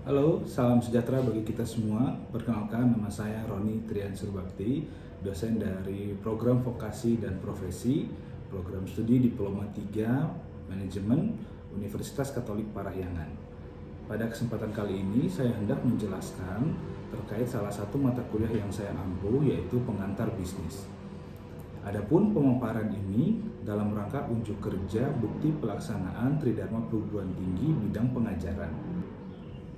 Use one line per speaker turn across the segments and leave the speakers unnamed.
Halo, salam sejahtera bagi kita semua. Perkenalkan, nama saya Roni Trian Surbakti, dosen dari Program Vokasi dan Profesi, Program Studi Diploma 3 Manajemen, Universitas Katolik Parahyangan. Pada kesempatan kali ini, saya hendak menjelaskan terkait salah satu mata kuliah yang saya ampu, yaitu pengantar bisnis. Adapun pemaparan ini dalam rangka unjuk kerja bukti pelaksanaan Tridharma Perguruan Tinggi bidang pengajaran.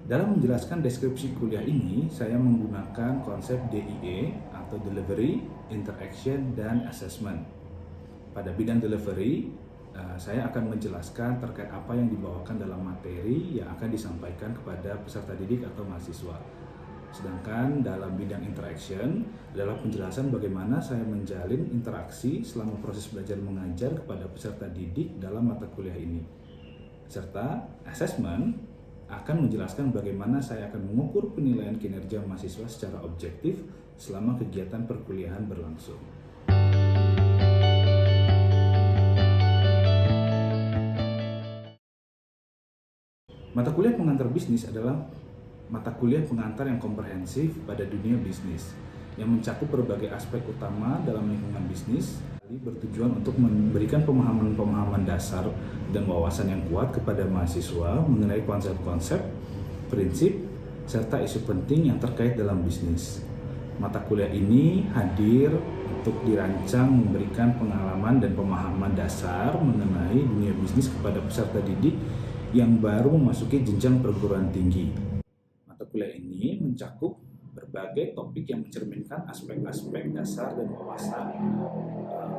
Dalam menjelaskan deskripsi kuliah ini, saya menggunakan konsep DIE atau Delivery, Interaction, dan Assessment. Pada bidang delivery, saya akan menjelaskan terkait apa yang dibawakan dalam materi yang akan disampaikan kepada peserta didik atau mahasiswa. Sedangkan dalam bidang interaction adalah penjelasan bagaimana saya menjalin interaksi selama proses belajar mengajar kepada peserta didik dalam mata kuliah ini. Serta assessment akan menjelaskan bagaimana saya akan mengukur penilaian kinerja mahasiswa secara objektif selama kegiatan perkuliahan berlangsung. Mata kuliah pengantar bisnis adalah mata kuliah pengantar yang komprehensif pada dunia bisnis, yang mencakup berbagai aspek utama dalam lingkungan bisnis, bertujuan untuk memberikan pemahaman-pemahaman dasar dan wawasan yang kuat kepada mahasiswa mengenai konsep-konsep, prinsip, serta isu penting yang terkait dalam bisnis. Mata kuliah ini hadir untuk dirancang memberikan pengalaman dan pemahaman dasar mengenai dunia bisnis kepada peserta didik yang baru memasuki jenjang perguruan tinggi. Mata kuliah ini mencakup berbagai topik yang mencerminkan aspek-aspek dasar dan wawasan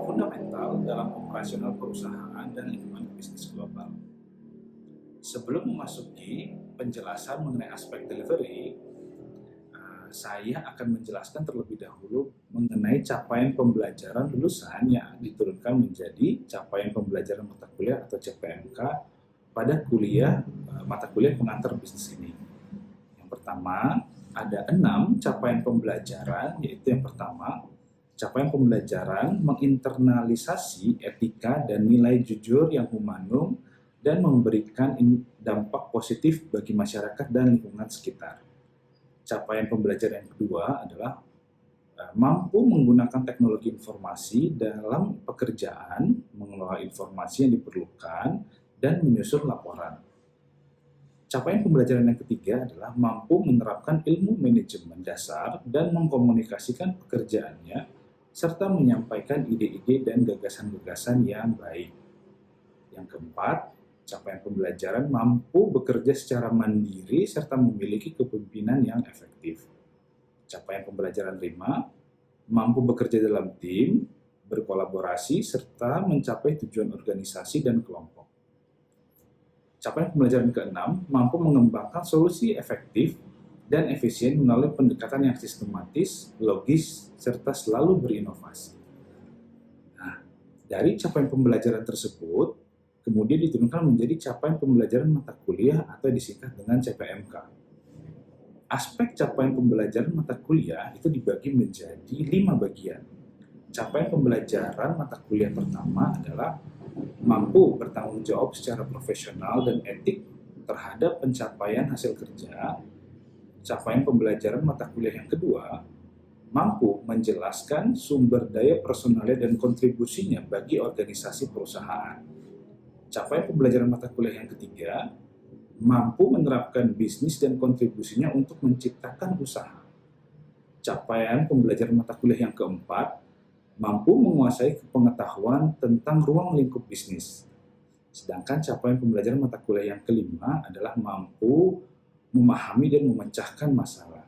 fundamental dalam operasional perusahaan dan lingkungan bisnis global. Sebelum memasuki penjelasan mengenai aspek delivery, saya akan menjelaskan terlebih dahulu mengenai capaian pembelajaran lulusan yang diturunkan menjadi capaian pembelajaran mata kuliah atau CPMK pada mata kuliah pengantar bisnis ini. Yang pertama, ada 6 capaian pembelajaran, yaitu yang pertama, capaian pembelajaran menginternalisasi etika dan nilai jujur yang humanum dan memberikan dampak positif bagi masyarakat dan lingkungan sekitar. Capaian pembelajaran yang kedua adalah mampu menggunakan teknologi informasi dalam pekerjaan, mengelola informasi yang diperlukan, dan menyusun laporan. Capaian pembelajaran yang ketiga adalah mampu menerapkan ilmu manajemen dasar dan mengkomunikasikan pekerjaannya, serta menyampaikan ide-ide dan gagasan-gagasan yang baik. Yang keempat, capaian pembelajaran mampu bekerja secara mandiri serta memiliki kepemimpinan yang efektif. Capaian pembelajaran 5, mampu bekerja dalam tim, berkolaborasi, serta mencapai tujuan organisasi dan kelompok. Capaian pembelajaran ke-6, mampu mengembangkan solusi efektif dan efisien melalui pendekatan yang sistematis, logis, serta selalu berinovasi. Nah, dari capaian pembelajaran tersebut, kemudian diturunkan menjadi capaian pembelajaran mata kuliah atau disingkat dengan CPMK. Aspek capaian pembelajaran mata kuliah itu dibagi menjadi 5 bagian. Capaian pembelajaran mata kuliah pertama adalah mampu bertanggung jawab secara profesional dan etik terhadap pencapaian hasil kerja. Capaian pembelajaran mata kuliah yang kedua, mampu menjelaskan sumber daya personalnya dan kontribusinya bagi organisasi perusahaan. Capaian pembelajaran mata kuliah yang ketiga, mampu menerapkan bisnis dan kontribusinya untuk menciptakan usaha. Capaian pembelajaran mata kuliah yang keempat, mampu menguasai pengetahuan tentang ruang lingkup bisnis. Sedangkan capaian pembelajaran mata kuliah yang kelima adalah mampu memahami dan memecahkan masalah.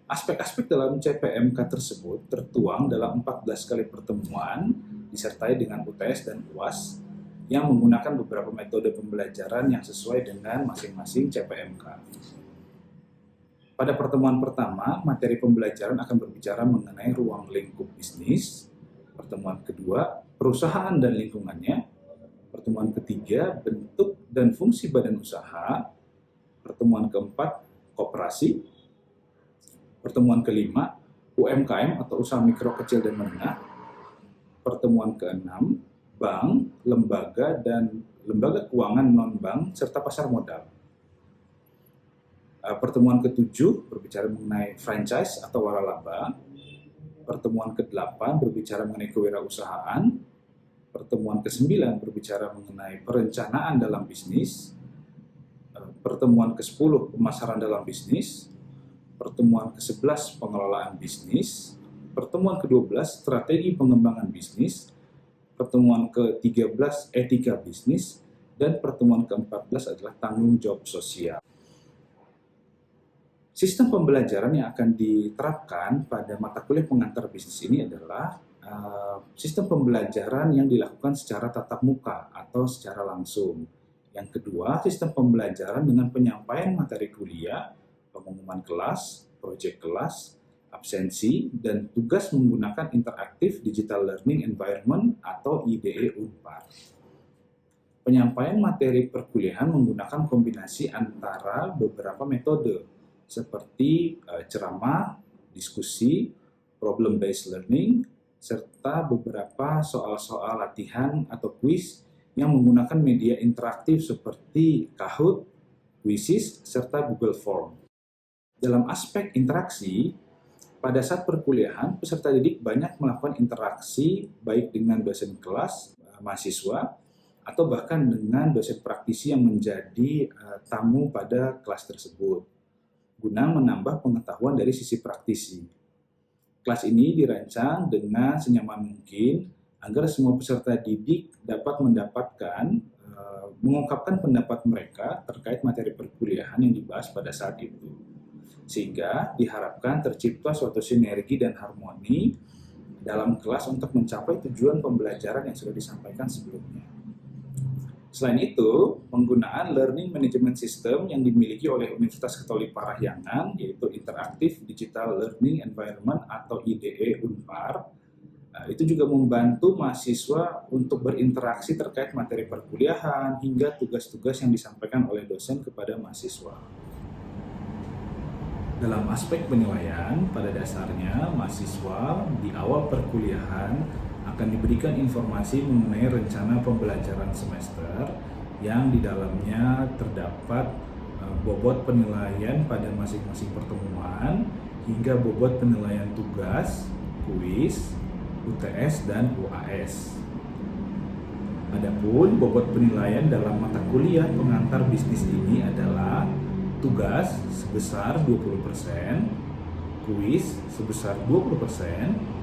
Aspek-aspek dalam CPMK tersebut tertuang dalam 14 kali pertemuan disertai dengan UTS dan UAS yang menggunakan beberapa metode pembelajaran yang sesuai dengan masing-masing CPMK. Pada pertemuan pertama, materi pembelajaran akan berbicara mengenai ruang lingkup bisnis. Pertemuan kedua, perusahaan dan lingkungannya. Pertemuan ketiga, bentuk dan fungsi badan usaha. Pertemuan keempat, koperasi. Pertemuan kelima, UMKM atau usaha mikro, kecil, dan menengah. Pertemuan keenam, bank, lembaga, dan lembaga keuangan non-bank, serta pasar modal. Pertemuan ke-7 berbicara mengenai franchise atau waralaba. Pertemuan ke-8 berbicara mengenai kewirausahaan. Pertemuan ke-9 berbicara mengenai perencanaan dalam bisnis. Pertemuan ke-10 pemasaran dalam bisnis. Pertemuan ke-11 pengelolaan bisnis. Pertemuan ke-12 strategi pengembangan bisnis. Pertemuan ke-13 etika bisnis. Dan pertemuan ke-14 adalah tanggung jawab sosial. Sistem pembelajaran yang akan diterapkan pada mata kuliah pengantar bisnis ini adalah sistem pembelajaran yang dilakukan secara tatap muka atau secara langsung. Yang kedua, sistem pembelajaran dengan penyampaian materi kuliah, pengumuman kelas, proyek kelas, absensi, dan tugas menggunakan interaktif digital learning environment atau IDE Unpar. Penyampaian materi perkuliahan menggunakan kombinasi antara beberapa metode, seperti ceramah, diskusi, problem-based learning, serta beberapa soal-soal latihan atau kuis yang menggunakan media interaktif seperti Kahoot, Quizzes, serta Google Form. Dalam aspek interaksi, pada saat perkuliahan, peserta didik banyak melakukan interaksi baik dengan dosen kelas, mahasiswa, atau bahkan dengan dosen praktisi yang menjadi tamu pada kelas tersebut, guna menambah pengetahuan dari sisi praktisi. Kelas ini dirancang dengan senyaman mungkin agar semua peserta didik dapat mengungkapkan pendapat mereka terkait materi perkuliahan yang dibahas pada saat itu. Sehingga diharapkan tercipta suatu sinergi dan harmoni dalam kelas untuk mencapai tujuan pembelajaran yang sudah disampaikan sebelumnya. Selain itu, penggunaan Learning Management System yang dimiliki oleh Universitas Katolik Parahyangan, yaitu Interactive Digital Learning Environment atau IDE Unpar, itu juga membantu mahasiswa untuk berinteraksi terkait materi perkuliahan hingga tugas-tugas yang disampaikan oleh dosen kepada mahasiswa. Dalam aspek penilaian, pada dasarnya mahasiswa di awal perkuliahan akan diberikan informasi mengenai rencana pembelajaran semester yang di dalamnya terdapat bobot penilaian pada masing-masing pertemuan hingga bobot penilaian tugas, kuis, UTS, dan UAS. Adapun bobot penilaian dalam mata kuliah pengantar bisnis ini adalah tugas sebesar 20%, kuis sebesar 20%,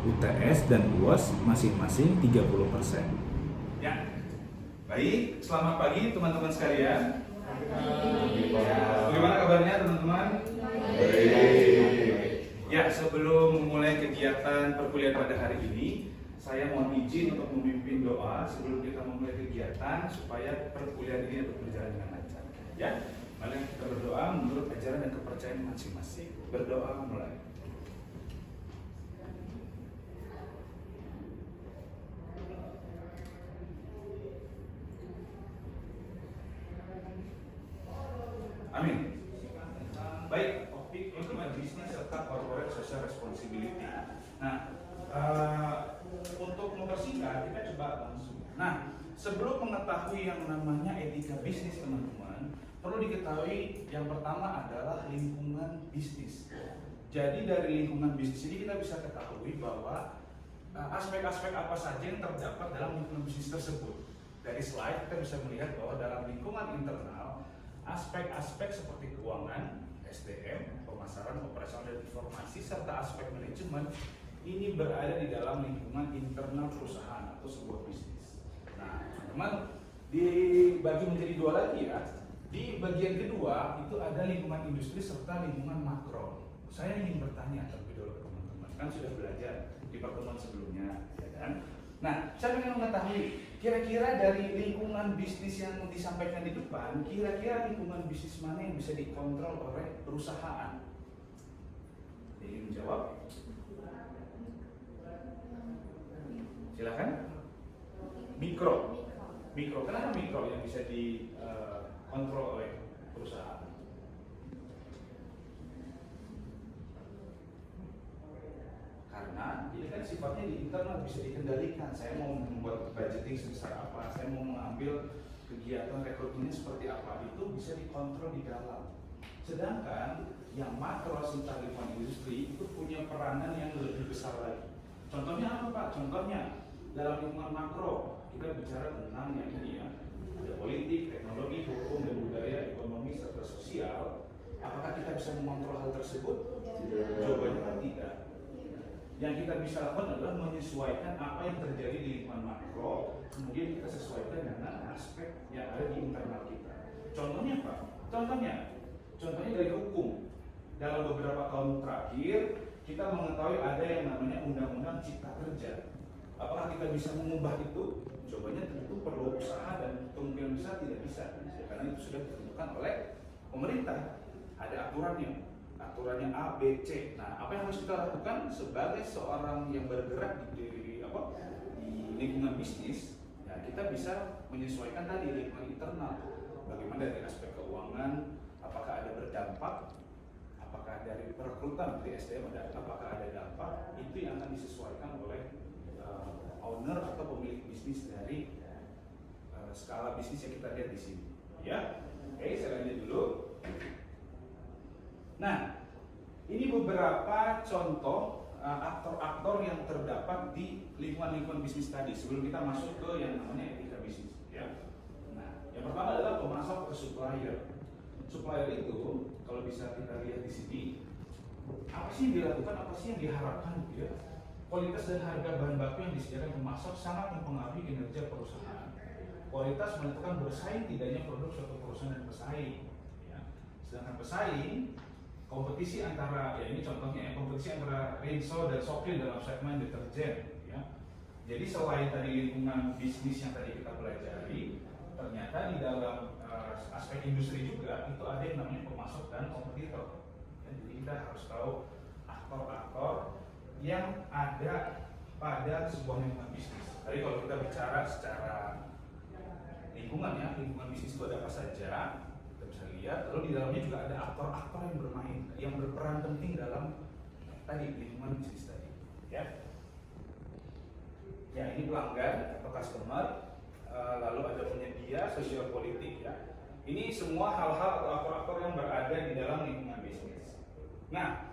UTS dan UAS masing-masing 30%. Ya, baik. Selamat pagi teman-teman sekalian. Bagaimana kabarnya teman-teman? Baik. Ya, sebelum memulai kegiatan perkuliahan pada hari ini, saya mohon izin untuk memimpin doa sebelum kita memulai kegiatan supaya perkuliahan ini dapat berjalan dengan lancar. Ya, mari kita berdoa menurut ajaran dan kepercayaan masing-masing. Berdoa mulai. Amin. Baik, topik lingkungan bisnis serta corporate social responsibility. Nah, untuk mempersingkat kita coba langsung. Nah, sebelum mengetahui yang namanya etika bisnis teman-teman, perlu diketahui yang pertama adalah lingkungan bisnis. Jadi dari lingkungan bisnis ini kita bisa ketahui bahwa aspek-aspek apa saja yang terdapat dalam lingkungan bisnis tersebut. Dari slide kita bisa melihat bahwa dalam lingkungan internal aspek-aspek seperti keuangan, SDM, pemasaran, operasional dan informasi, serta aspek manajemen ini berada di dalam lingkungan internal perusahaan atau sebuah bisnis. Nah, teman-teman dibagi menjadi dua lagi ya. Di bagian kedua itu ada lingkungan industri serta lingkungan makro. Saya ingin bertanya terlebih dahulu ke teman-teman, kan sudah belajar di pertemuan sebelumnya, ya kan? Nah, saya ingin mengetahui kira-kira dari lingkungan bisnis yang disampaikan di depan, kira-kira lingkungan bisnis mana yang bisa dikontrol oleh perusahaan? Ingin menjawab? Silakan. Mikro. Kenapa mikro yang bisa dikontrol oleh perusahaan? Karena ini kan sifatnya di internal, bisa dikendalikan. Saya mau membuat budgeting sebesar apa, saya mau mengambil kegiatan rekrutmennya seperti apa, itu bisa dikontrol di dalam. Sedangkan yang makro serta lingkungan industri itu punya peranan yang lebih besar lagi. Contohnya apa Pak? Contohnya dalam lingkungan makro kita bicara tentang yang ini ya, ada politik, teknologi, hukum dan budaya, ekonomi serta sosial. Apakah kita bisa mengontrol hal tersebut? Jawabannya kan tidak. Yang kita bisa lakukan adalah menyesuaikan apa yang terjadi di lingkungan makro, kemudian kita sesuaikan dengan aspek yang ada di internal kita. Contohnya apa? Contohnya dari hukum. Dalam beberapa tahun terakhir, kita mengetahui ada yang namanya Undang-Undang Cipta Kerja. Apakah kita bisa mengubah itu? Jawabannya tentu perlu usaha dan kemungkinan besar tidak bisa, karena itu sudah ditentukan oleh pemerintah. Ada aturannya A, B, C. Nah, apa yang harus kita lakukan sebagai seorang yang bergerak di lingkungan bisnis? Ya, kita bisa menyesuaikan tadi lingkungan internal. Bagaimana dari aspek keuangan, apakah ada berdampak, apakah dari perekrutan dari SDM apakah ada dampak, itu yang akan disesuaikan oleh owner atau pemilik bisnis dari skala bisnis yang kita lihat di sini. Ya, oke, saya lanjut dulu. Nah, ini beberapa contoh aktor-aktor yang terdapat di lingkungan bisnis tadi sebelum kita masuk ke yang namanya etika bisnis. Ya. Nah, yang pertama adalah pemasok ke supplier. Supplier itu kalau bisa kita lihat di sini, apa sih yang dilakukan, apa sih yang diharapkan, gitu ya? Kualitas dan harga bahan baku yang disediakan pemasok sangat mempengaruhi kinerja perusahaan. Kualitas menentukan bersaing tidaknya produk suatu perusahaan dan pesaing. Ya. Sedangkan pesaing, kompetisi antara, ya ini contohnya ya, kompetisi antara Rinso dan Soklin dalam segmen deterjen. Ya. Jadi selain tadi lingkungan bisnis yang tadi kita pelajari, ternyata di dalam aspek industri juga itu ada yang namanya pemasok dan kompetitor. Ya, jadi kita harus tahu aktor-aktor yang ada pada sebuah lingkungan bisnis. Tadi kalau kita bicara secara lingkungan ya, lingkungan bisnis itu ada apa saja, kita bisa lihat. Lalu di dalamnya juga ada aktor-aktor yang bermain, yang berperan penting dalam tadi lingkungan bisnis tadi. Ya, ya ini pelanggan atau customer, lalu ada penyedia, sosial politik ya. Ini semua hal-hal atau aktor-aktor yang berada di dalam lingkungan bisnis. Nah,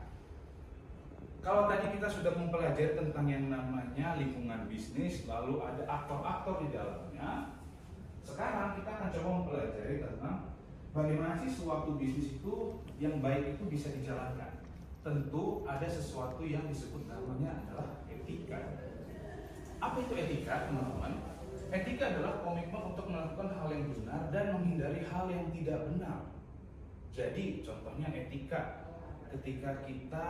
kalau tadi kita sudah mempelajari tentang yang namanya lingkungan bisnis, lalu ada aktor-aktor di dalamnya. Sekarang kita akan coba mempelajari tentang bagaimana sih suatu bisnis itu yang baik itu bisa dijalankan. Tentu ada sesuatu yang disebut namanya adalah etika. Apa itu etika, teman-teman? Etika adalah komitmen untuk melakukan hal yang benar dan menghindari hal yang tidak benar. Jadi contohnya etika, ketika kita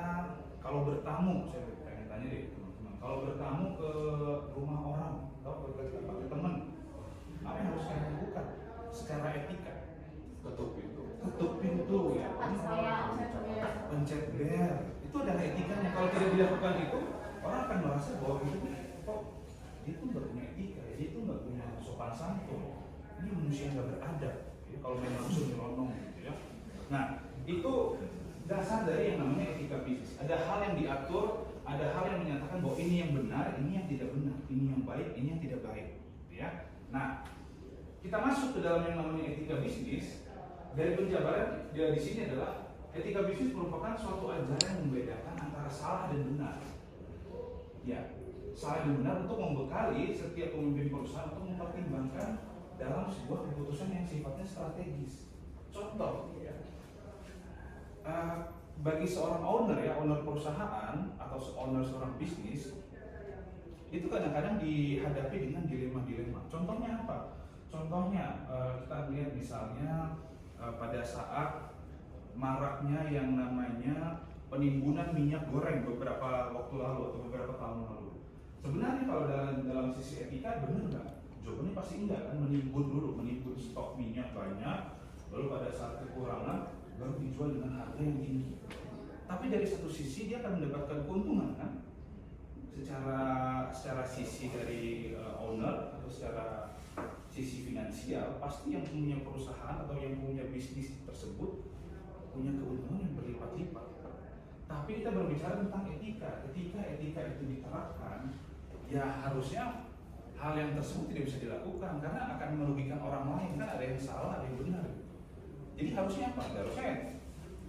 kalau bertamu, saya pengen tanya deh teman-teman, kalau bertamu ke rumah orang atau ke teman, apa yang harus saya lakukan secara etika? Tutup pintu ya, pencet bel, itu adalah etikanya. Kalau tidak dilakukan itu, orang akan merasa bahwa itu kok dia itu nggak punya etika, dia itu nggak punya sopan santun, ini manusia nggak beradab. Ya, kalau main langsung nyelonong gitu ya. Nah, itu dasar dari yang namanya etika bisnis. Ada hal yang diatur, ada hal yang menyatakan bahwa ini yang benar, ini yang tidak benar, ini yang baik, ini yang tidak baik, gitu ya. Nah, kita masuk ke dalam yang namanya etika bisnis. Dari penjabaran di sini adalah etika bisnis merupakan suatu ajaran yang membedakan antara salah dan benar. Ya, salah dan benar untuk membekali setiap pemimpin perusahaan untuk mempertimbangkan dalam sebuah keputusan yang sifatnya strategis. Contoh, ya. Bagi seorang owner ya, owner perusahaan atau owner seorang bisnis itu kadang-kadang dihadapi dengan dilema-dilema. Contohnya apa? Contohnya kita lihat misalnya pada saat maraknya yang namanya penimbunan minyak goreng beberapa waktu lalu atau beberapa tahun lalu. Sebenarnya kalau dalam sisi etika benar nggak? Jawabannya pasti enggak kan, menimbun stok minyak banyak, lalu pada saat kekurangan baru dijual dengan harga yang tinggi. Tapi dari satu sisi dia akan mendapatkan keuntungan kan, secara sisi dari owner atau secara sisi finansial, pasti yang punya perusahaan atau yang punya bisnis tersebut punya keuntungan yang berlipat-lipat. Tapi kita berbicara tentang etika. Ketika etika itu diterapkan, ya harusnya hal yang tersebut tidak bisa dilakukan karena akan merugikan orang lain. Kan ada yang salah, ada yang benar. Jadi harusnya apa? Harusnya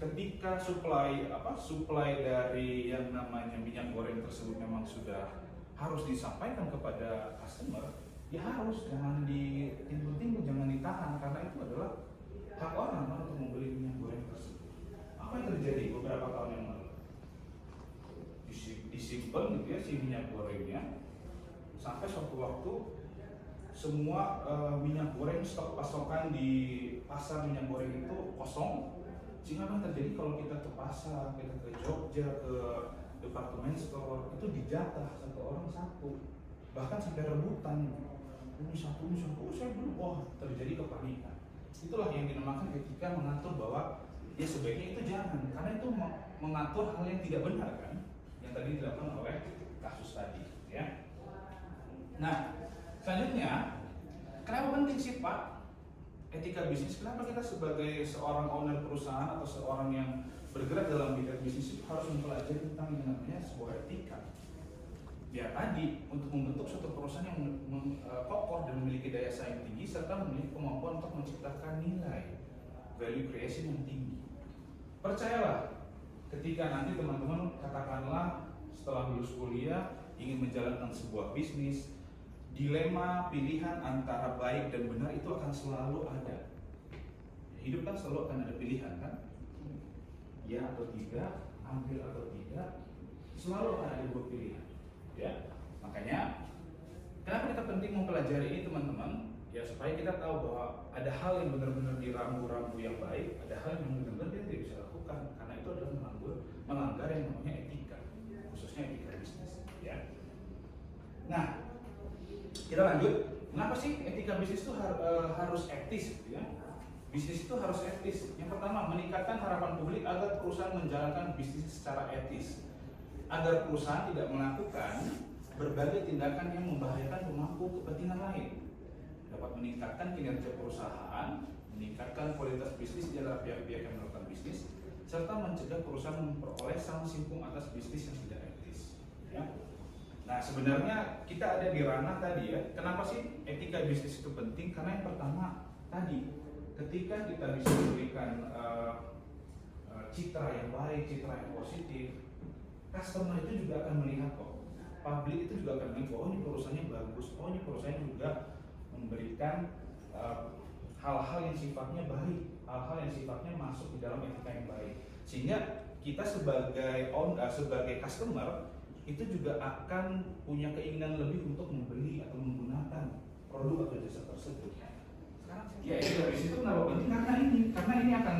ketika supply dari yang namanya minyak goreng tersebut memang sudah harus disampaikan kepada customer, ya harus, jangan ditimbun-timbun, jangan ditahan, karena itu adalah hak orang untuk membeli minyak goreng tersebut. Apa yang terjadi beberapa tahun yang lalu? Disimpan gitu ya si minyak gorengnya sampai suatu waktu semua minyak goreng, stok pasokan di pasar minyak goreng itu kosong. Sehingga apa yang terjadi kalau kita ke pasar, kita ke Jogja, ke departemen store, itu dijatah satu orang satu, bahkan sampai rebutan, ini satu, saya belum, wah terjadi kepanikan. Itulah yang dinamakan etika mengatur bahwa ya sebaiknya itu jangan, karena itu mengatur hal yang tidak benar kan, yang tadi dilakukan oleh kasus tadi ya. Nah selanjutnya, kenapa penting sih Pak etika bisnis? Kenapa kita sebagai seorang owner perusahaan atau seorang yang bergerak dalam bidang bisnis itu harus mempelajari tentang yang namanya sebuah etika? Ya tadi, untuk membentuk suatu perusahaan yang kokoh dan memiliki daya saing tinggi serta memiliki kemampuan untuk menciptakan nilai value creation yang tinggi. Percayalah, ketika nanti teman-teman katakanlah setelah lulus kuliah ingin menjalankan sebuah bisnis, dilema pilihan antara baik dan benar itu akan selalu ada. Hidup kan selalu akan ada pilihan kan? Ya atau tidak, ambil atau tidak, selalu akan ada dua pilihan. Ya, makanya kenapa kita penting mempelajari ini teman-teman? Ya supaya kita tahu bahwa ada hal yang benar-benar dirambu-rambu yang baik, ada hal yang benar-benar dia tidak bisa lakukan, karena itu adalah melanggar yang namanya etika, khususnya etika bisnis. Ya. Nah, kita lanjut. Kenapa sih etika bisnis itu harus etis? Gitu ya? Bisnis itu harus etis. Yang pertama, meningkatkan harapan publik agar perusahaan menjalankan bisnis secara etis, agar perusahaan tidak melakukan berbagai tindakan yang membahayakan pemangku kepentingan lain. Dapat meningkatkan kinerja perusahaan, meningkatkan kualitas bisnis di antara pihak-pihak yang melakukan bisnis, serta mencegah perusahaan memperoleh sanksi hukum atas bisnis yang tidak etis. Ya. Nah sebenarnya kita ada di ranah tadi ya. Kenapa sih etika bisnis itu penting? Karena yang pertama tadi, ketika kita bisa memberikan citra yang baik, citra yang positif, customer itu juga akan melihat kok. Publik itu juga akan melihat, oh ini perusahaannya bagus, oh ini perusahaannya juga memberikan hal-hal yang sifatnya baik, hal-hal yang sifatnya masuk di dalam etika yang baik. Sehingga kita sebagai customer itu juga akan punya keinginan lebih untuk membeli atau menggunakan produk atau jasa tersebut. Ya etika bisnis itu kenapa penting? Karena ini akan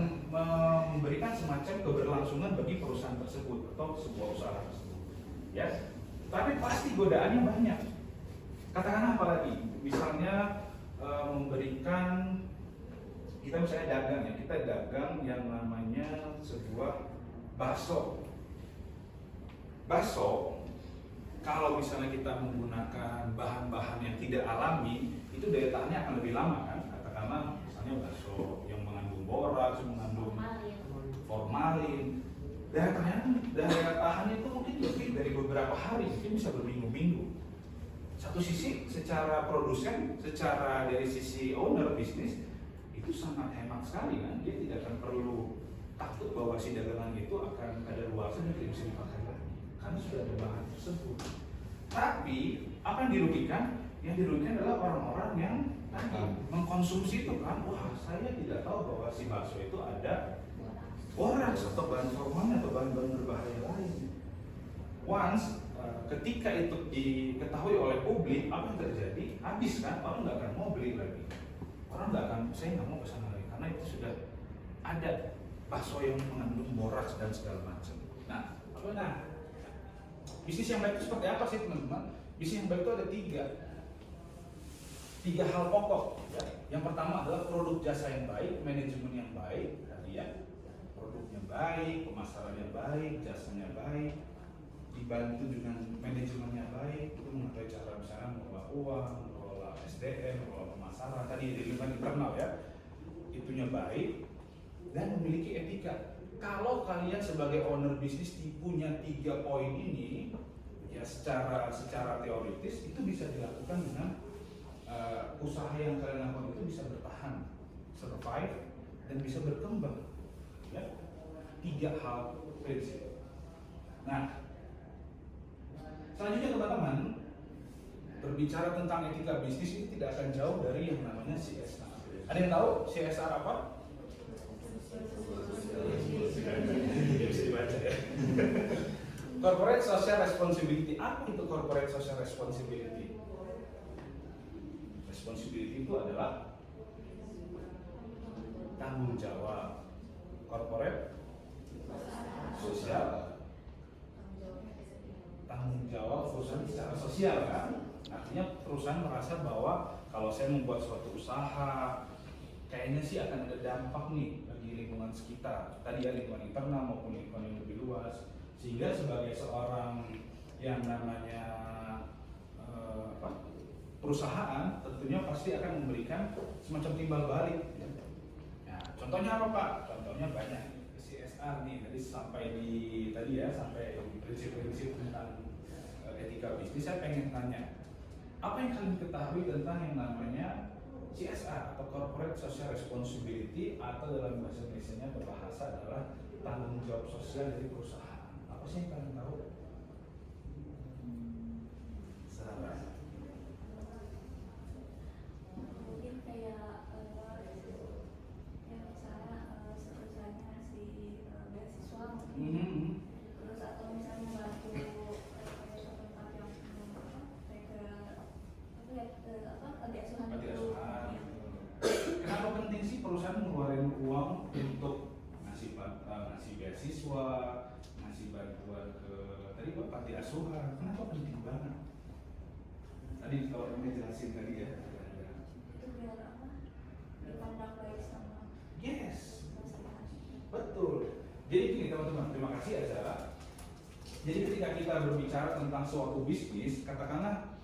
memberikan semacam keberlangsungan bagi perusahaan tersebut atau sebuah usaha tersebut. Ya, tapi pasti godaannya banyak. Katakanlah apalagi, misalnya memberikan, kita misalnya dagang ya, kita dagang yang namanya sebuah bakso. Bakso, kalau misalnya kita menggunakan bahan-bahan yang tidak alami, itu daya tahannya akan lebih lama kan? Katakanlah misalnya bakso yang mengandung boraks, mengandung formalin, daya tahannya itu mungkin lebih dari beberapa hari, mungkin bisa berminggu-minggu. Satu sisi secara produsen, secara dari sisi owner bisnis itu sangat hemat sekali kan, dia tidak akan perlu takut bahwa si dagangan itu akan ada luasan dan tidak bisa dipakai lagi karena sudah ada bahan tersebut. Tapi apa yang dirugikan? Yang dirugikan adalah orang-orang yang mengkonsumsi itu kan, wah saya tidak tahu bahwa si bakso itu ada boraks atau bahan formalin atau bahan-bahan berbahaya lain. Once ketika itu diketahui oleh publik, apa yang terjadi? Habis kan, orang nggak akan mau beli lagi. Orang nggak akan, saya nggak mau kesana lagi karena itu sudah ada bakso yang mengandung boraks dan segala macam. Nah, bisnis yang baik itu seperti apa sih teman-teman? Bisnis yang baik itu ada tiga hal pokok. Ya. Yang pertama adalah produk jasa yang baik, manajemen yang baik, tadi ya. Produknya baik, pemasarannya baik, jasanya baik, dibantu dengan manajemennya baik, itu mengetahui cara misalnya mengelola uang, mengelola SDM, mengelola pemasaran, tadi di lingkungan internal ya, itunya baik dan memiliki etika. Kalau kalian sebagai owner bisnis punya 3 poin ini, ya secara teoritis itu bisa dilakukan dengan usaha yang kalian lakukan itu bisa bertahan, survive dan bisa berkembang. Ya. 3 hal prinsip. Nah, selanjutnya teman-teman, berbicara tentang etika bisnis ini tidak akan jauh dari yang namanya CSR. Ada yang tahu CSR apa? Bisa dibaca ya. Corporate Social Responsibility. Apa itu Corporate Social Responsibility? Responsibility itu adalah tanggung jawab corporate sosial, tanggung jawab perusahaan secara sosial kan. Artinya perusahaan merasa bahwa kalau saya membuat suatu usaha, kayaknya sih akan ada dampak nih bagi lingkungan sekitar. Tadi ya lingkungan internal maupun lingkungan yang lebih luas. Sehingga sebagai seorang yang namanya perusahaan, tentunya pasti akan memberikan semacam timbal balik. Nah, contohnya apa Pak? Contohnya banyak. CSR nih, sampai di prinsip-prinsip tentang etika bisnis. Saya pengen tanya, apa yang kalian ketahui tentang yang namanya CSR atau Corporate Social Responsibility, atau dalam bahasa Indonesia berbahasa adalah tanggung jawab sosial dari perusahaan? Apa sih yang kalian tahu? Sarah.
Mungkin kayak misalnya sekolahnya ngasih beasiswa mungkin. Terus atau misalnya bantu kayak suatu tempat yang panti asuhan itu.
Kenapa penting sih perusahaan ngeluarin uang untuk ngasih beasiswa, ngasih bantuan ke panti asuhan? Kenapa penting banget? Tadi kalau kamu jelasin tadi ya.
Itu biar apa? Dipandang baik sama.
Yes, betul. Jadi gini teman-teman, terima kasih Azara. Jadi ketika kita berbicara tentang suatu bisnis, katakanlah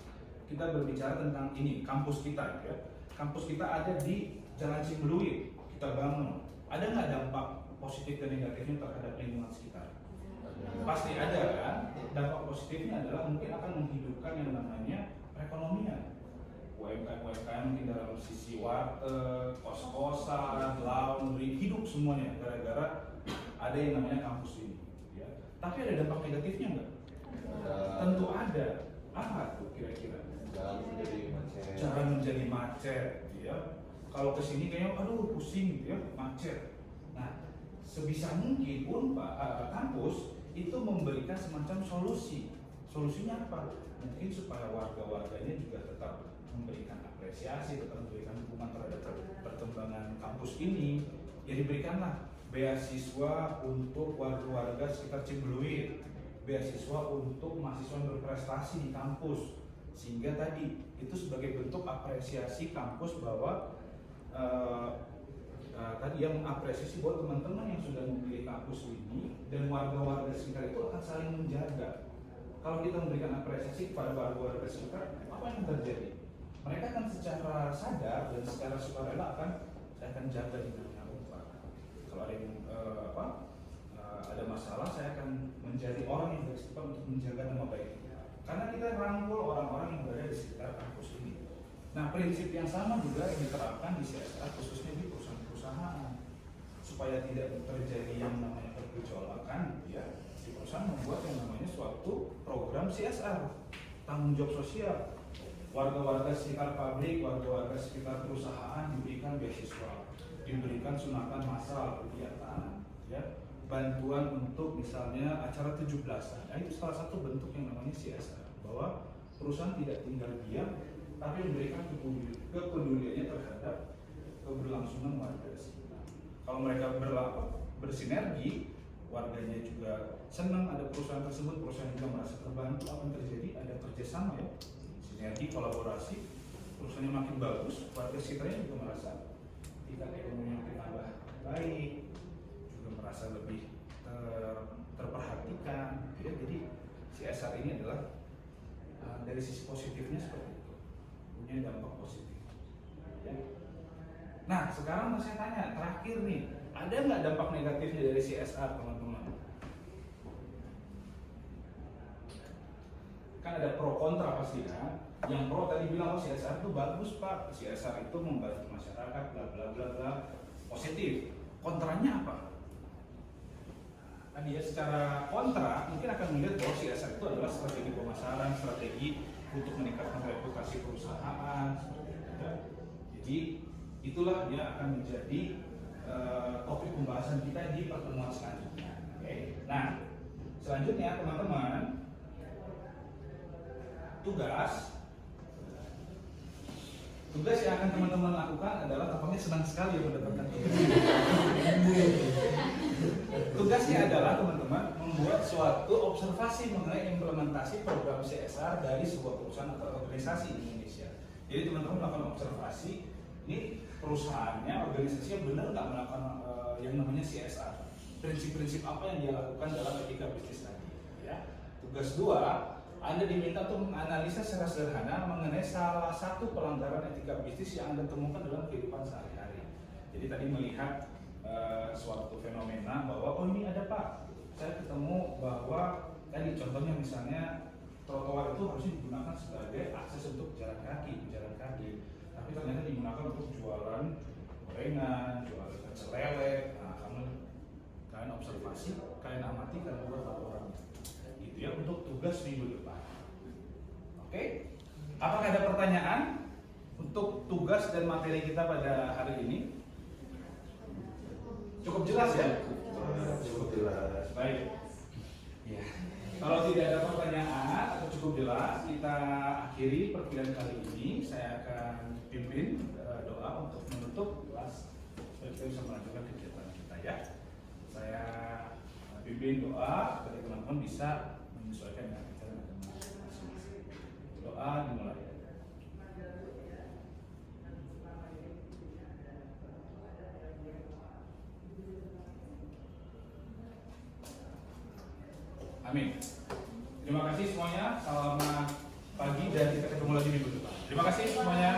kita berbicara tentang ini, kampus kita ya. Kampus kita ada di Jalan Cimbluit, kita bangun. Ada nggak dampak positif dan negatifnya terhadap lingkungan sekitar? Pasti ada kan? Dampak positifnya adalah mungkin akan menghidupkan yang namanya perekonomian. UMKM mungkin dalam sisi warteg, kos-kosan, laundry, hidup semuanya gara-gara ada yang namanya kampus ini. Ya. Tapi ada dampak negatifnya nggak? Tentu ada. Apa tuh kira-kira? Jalan menjadi macet. Ya. Kalau kesini kayaknya, aduh pusing gitu ya, macet. Nah, sebisa mungkin pun kampus itu memberikan semacam solusi. Solusinya apa? Mungkin supaya warga-warganya juga tetap memberikan apresiasi, tetap memberikan dukungan terhadap perkembangan kampus ini. Ya diberikanlah beasiswa untuk warga-warga sekitar Cimbluit, beasiswa untuk mahasiswa yang berprestasi di kampus, sehingga tadi itu sebagai bentuk apresiasi kampus bahwa tadi yang mengapresiasi buat teman-teman yang sudah memilih kampus ini, dan warga-warga sekitar itu akan saling menjaga. Kalau kita memberikan apresiasi kepada warga-warga sekitar, apa yang terjadi? Mereka akan secara sadar dan secara sukarela saya akan jaga di dunia Pak. Kalau ada yang ada masalah, saya akan menjadi orang yang bersikap untuk menjaga nama baik. Karena kita rangkul orang-orang yang berada di sekitar kampus ini. Nah, prinsip yang sama juga diterapkan di CSR, khususnya di perusahaan-perusahaan, supaya tidak terjadi yang namanya pergejolakan. Ya, di perusahaan membuat yang namanya suatu program CSR, tanggung jawab sosial. Warga-warga sekitar pabrik, warga-warga sekitar perusahaan diberikan beasiswa, diberikan sunatan massal kegiatan, ya, bantuan untuk misalnya acara 17-an. Nah, itu salah satu bentuk yang namanya CSR, bahwa perusahaan tidak tinggal diam, tapi memberikan kepeduliannya terhadap keberlangsungan warga sekitar. Kalau mereka bersinergi, warganya juga senang ada perusahaan tersebut, perusahaan juga merasa terbantu. Apa yang terjadi? Ada kerjasama ya, sinergi, kolaborasi, perusahaannya makin bagus, warga sekitarnya juga merasa tingkat ekonomi yang bertambah baik, juga merasa lebih terperhatikan. Ya, jadi CSR ini adalah dari sisi positifnya seperti itu, punya dampak positif. Ya. Nah, sekarang saya tanya terakhir nih, ada nggak dampak negatifnya dari CSR teman-teman? Kan ada pro kontra pasti kan. Yang pro tadi bilang CSR itu bagus Pak, CSR itu membantu masyarakat, bla bla bla bla, positif. Kontranya apa? tadi ya, secara kontrak mungkin akan melihat bahwa CSR itu adalah strategi pemasaran, strategi untuk meningkatkan reputasi perusahaan, seperti itu. Jadi itulah yang akan menjadi topik pembahasan kita di pertemuan selanjutnya. Oke. Nah, selanjutnya teman-teman, tugas yang akan teman-teman lakukan adalah, tampaknya senang sekali ya mendapatkan tugas. Tugasnya adalah teman-teman membuat suatu observasi mengenai implementasi program CSR dari sebuah perusahaan atau organisasi di Indonesia. Jadi teman-teman melakukan observasi, ini perusahaannya, organisasinya benar nggak melakukan yang namanya CSR. Prinsip-prinsip apa yang dia lakukan dalam etika bisnis tadi. Ya. Tugas 2, Anda diminta untuk menganalisa secara sederhana mengenai salah satu pelanggaran etika bisnis yang Anda temukan dalam kehidupan sehari-hari. Jadi tadi melihat suatu fenomena bahwa, oh ini ada Pak, saya ketemu bahwa tadi contohnya misalnya trotoar itu harusnya digunakan sebagai akses untuk pejalan kaki, tapi ternyata digunakan untuk jualan gorengan, jualan pecel lele. Nah, kalian observasi, kalian amati, kalian buat laporan. Gitu ya, untuk tugas minggu depan. Oke? Apakah ada pertanyaan untuk tugas dan materi kita pada hari ini? Cukup jelas ya? Cukup jelas. Baik. Ya. Kalau tidak ada pertanyaan atau cukup jelas, kita akhiri perkuliahan kali ini. Saya akan pimpin doa untuk menutup kelas supaya kita bisa melanjutkan kegiatan kita ya. Saya pimpin doa supaya teman-teman bisa menyesuaikan dengan acara masing-masing. Doa dimulai. Amin. Terima kasih semuanya. Selamat pagi dan kita ketemu lagi minggu depan. Terima kasih semuanya.